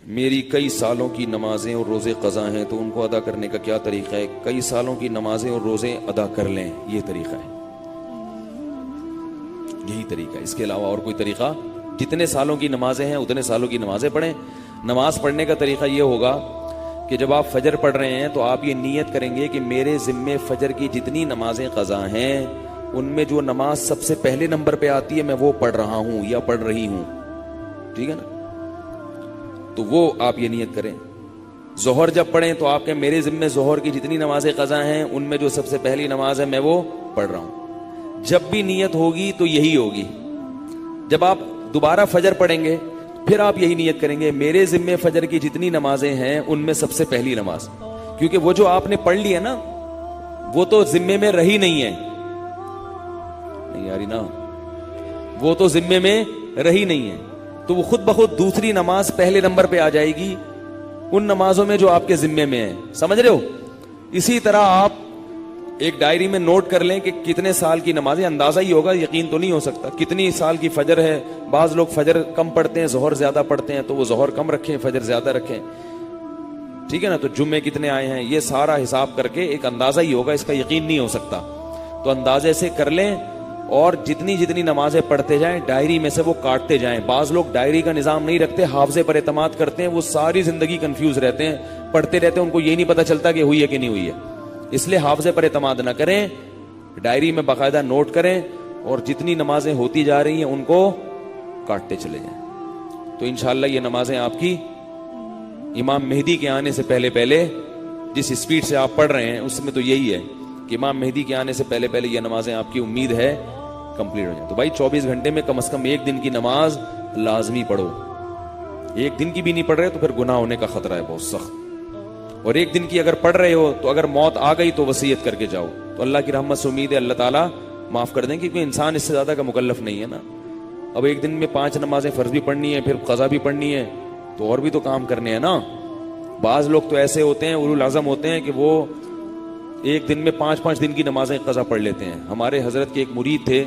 میری کئی سالوں کی نمازیں اور روزے قضا ہیں تو ان کو ادا کرنے کا کیا طریقہ ہے؟ کئی سالوں کی نمازیں اور روزے ادا کر لیں، یہ طریقہ ہے، یہی طریقہ ہے، اس کے علاوہ اور کوئی طریقہ؟ جتنے سالوں کی نمازیں ہیں اتنے سالوں کی نمازیں پڑھیں۔ نماز پڑھنے کا طریقہ یہ ہوگا کہ جب آپ فجر پڑھ رہے ہیں تو آپ یہ نیت کریں گے کہ میرے ذمے فجر کی جتنی نمازیں قضا ہیں ان میں جو نماز سب سے پہلے نمبر پہ آتی ہے میں وہ پڑھ رہا ہوں یا پڑھ رہی ہوں، ٹھیک ہے نا؟ تو وہ آپ یہ نیت کریں۔ ظہر جب پڑھیں تو آپ کہیں میرے ذمے ظہر کی جتنی نمازیں قضا ہیں ان میں جو سب سے پہلی نماز ہے میں وہ پڑھ رہا ہوں۔ جب بھی نیت ہوگی تو یہی ہوگی۔ جب آپ دوبارہ فجر پڑھیں گے پھر آپ یہی نیت کریں گے میرے ذمے فجر کی جتنی نمازیں ہیں ان میں سب سے پہلی نماز، کیونکہ وہ جو آپ نے پڑھ لی ہے نا وہ تو ذمے میں رہی نہیں ہے، نہیں یاری نا، وہ تو ذمے میں رہی نہیں ہے، تو وہ خود بخود دوسری نماز پہلے نمبر پہ آ جائے گی ان نمازوں میں جو آپ کے ذمے میں ہیں، سمجھ رہے ہو؟ اسی طرح آپ ایک ڈائری میں نوٹ کر لیں کہ کتنے سال کی نمازیں، اندازہ ہی ہوگا، یقین تو نہیں ہو سکتا، کتنی سال کی فجر ہے۔ بعض لوگ فجر کم پڑھتے ہیں ظہر زیادہ پڑھتے ہیں تو وہ ظہر کم رکھیں فجر زیادہ رکھیں، ٹھیک ہے نا؟ تو جمعے کتنے آئے ہیں یہ سارا حساب کر کے ایک اندازہ ہی ہوگا، اس کا یقین نہیں ہو سکتا، تو اندازے سے کر لیں اور جتنی جتنی نمازیں پڑھتے جائیں ڈائری میں سے وہ کاٹتے جائیں۔ بعض لوگ ڈائری کا نظام نہیں رکھتے، حافظے پر اعتماد کرتے ہیں، وہ ساری زندگی کنفیوز رہتے ہیں، پڑھتے رہتے ہیں، ان کو یہ نہیں پتا چلتا کہ ہوئی ہے کہ نہیں ہوئی ہے۔ اس لیے حافظے پر اعتماد نہ کریں، ڈائری میں باقاعدہ نوٹ کریں اور جتنی نمازیں ہوتی جا رہی ہیں ان کو کاٹتے چلے جائیں، تو انشاءاللہ یہ نمازیں آپ کی امام مہدی کے آنے سے پہلے پہلے، جس اسپیڈ سے آپ پڑھ رہے ہیں اس میں تو یہی ہے کہ امام مہدی کے آنے سے پہلے پہلے یہ نمازیں آپ کی امید ہے کمپلیٹ ہو جائیں۔ تو بھائی 24 گھنٹے میں کم از کم ایک دن کی نماز لازمی پڑھو، ایک دن کی بھی نہیں پڑھ رہے تو پھر گناہ ہونے کا خطرہ ہے بہت سخت، اور ایک دن کی اگر پڑھ رہے ہو تو اگر موت آ گئی تو وصیت کر کے جاؤ، تو اللہ کی رحمت سے امید ہے اللہ تعالیٰ معاف کر دیں، کیونکہ انسان اس سے زیادہ کا مکلف نہیں ہے نا۔ اب ایک دن میں 5 نمازیں فرض بھی پڑھنی ہے، پھر قضا بھی پڑھنی ہے، تو اور بھی تو کام کرنے ہیں نا۔ بعض لوگ تو ایسے ہوتے ہیں اولو العزم ہوتے ہیں کہ وہ ایک دن میں 5 دن کی نمازیں قضا پڑھ لیتے ہیں۔ ہمارے حضرت کے ایک مرید تھے،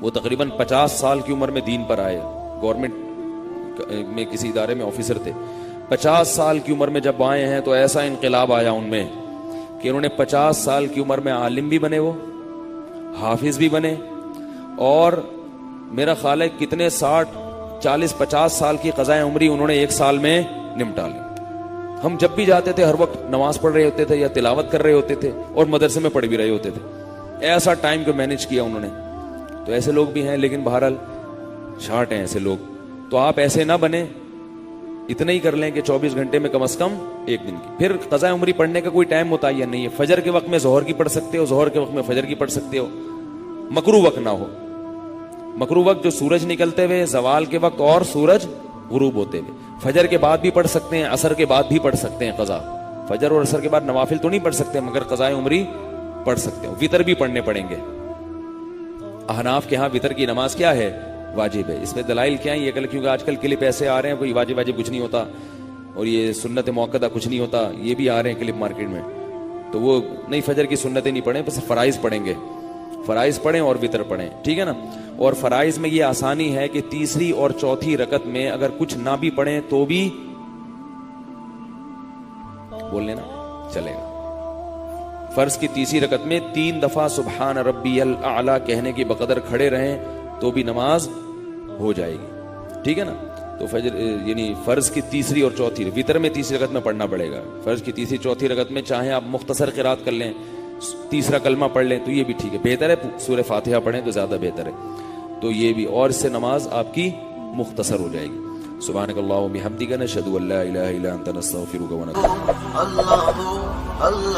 وہ تقریباً 50 سال کی عمر میں دین پر آئے، گورنمنٹ میں کسی ادارے میں آفیسر تھے۔ 50 سال کی عمر میں جب آئے ہیں تو ایسا انقلاب آیا ان میں کہ انہوں نے 50 سال کی عمر میں عالم بھی بنے، وہ حافظ بھی بنے، اور میرا خیال ہے کتنے 60 40 50 سال کی قضائے عمری انہوں نے ایک سال میں نمٹا لی۔ ہم جب بھی جاتے تھے ہر وقت نماز پڑھ رہے ہوتے تھے یا تلاوت کر رہے ہوتے تھے اور مدرسے میں پڑھ بھی رہے ہوتے تھے، ایسا ٹائم کو مینج کیا انہوں نے۔ تو ایسے لوگ بھی ہیں، لیکن بہرحال شارٹ ہیں ایسے لوگ، تو آپ ایسے نہ بنیں، اتنا ہی کر لیں کہ 24 گھنٹے میں کم از کم ایک دن کی۔ پھر قضاء عمری پڑھنے کا کوئی ٹائم متعین نہیں ہے، فجر کے وقت میں ظہر کی پڑھ سکتے ہو، ظہر کے وقت میں فجر کی پڑھ سکتے ہو، مکروہ وقت نہ ہو۔ مکروہ وقت جو سورج نکلتے ہوئے، زوال کے وقت اور سورج غروب ہوتے ہوئے، فجر کے بعد بھی پڑھ سکتے ہیں، عصر کے بعد بھی پڑھ سکتے ہیں قضا، فجر اور عصر کے بعد نوافل تو نہیں پڑھ سکتے مگر قضاء عمری پڑھ سکتے ہو۔ وتر بھی پڑھنے پڑیں گے، احناف کے ہاں وتر کی نماز کیا ہے؟ واجب ہے۔ اس میں دلائل کیا ہیں یہ کل، کیونکہ آج کل کلپ ایسے آ رہے ہیں کوئی واجب کچھ نہیں ہوتا اور یہ سنت موقدہ کچھ نہیں ہوتا، یہ بھی آ رہے ہیں کلپ مارکیٹ میں، تو وہ نہیں، فجر کی سنتیں نہیں پڑھیں، بس فرائض پڑھیں گے، فرائض پڑھیں اور وتر پڑھیں، ٹھیک ہے نا؟ اور فرائض میں یہ آسانی ہے کہ تیسری اور چوتھی رکعت میں اگر کچھ نہ بھی پڑھیں تو بھی بول لینا چلے گا۔ فرض کی تیسری رکعت میں 3 دفعہ سبحان ربی الاعلی کہنے کی بقدر کھڑے رہیں تو بھی نماز ہو جائے گی، ٹھیک ہے نا؟ تو فجر یعنی فرض کی تیسری اور چوتھی، وتر میں تیسری رکعت میں پڑھنا پڑے گا، فرض کی تیسری چوتھی رکعت میں چاہیں آپ مختصر قرات کر لیں، تیسرا کلمہ پڑھ لیں تو یہ بھی ٹھیک ہے، بہتر ہے سورہ فاتحہ پڑھیں تو زیادہ بہتر ہے، تو یہ بھی، اور اس سے نماز آپ کی مختصر ہو جائے گی۔ سبحانک اللہم و بحمدک، نشہد ان لا الہ الا انت، نستغفرک و نتوب الیک۔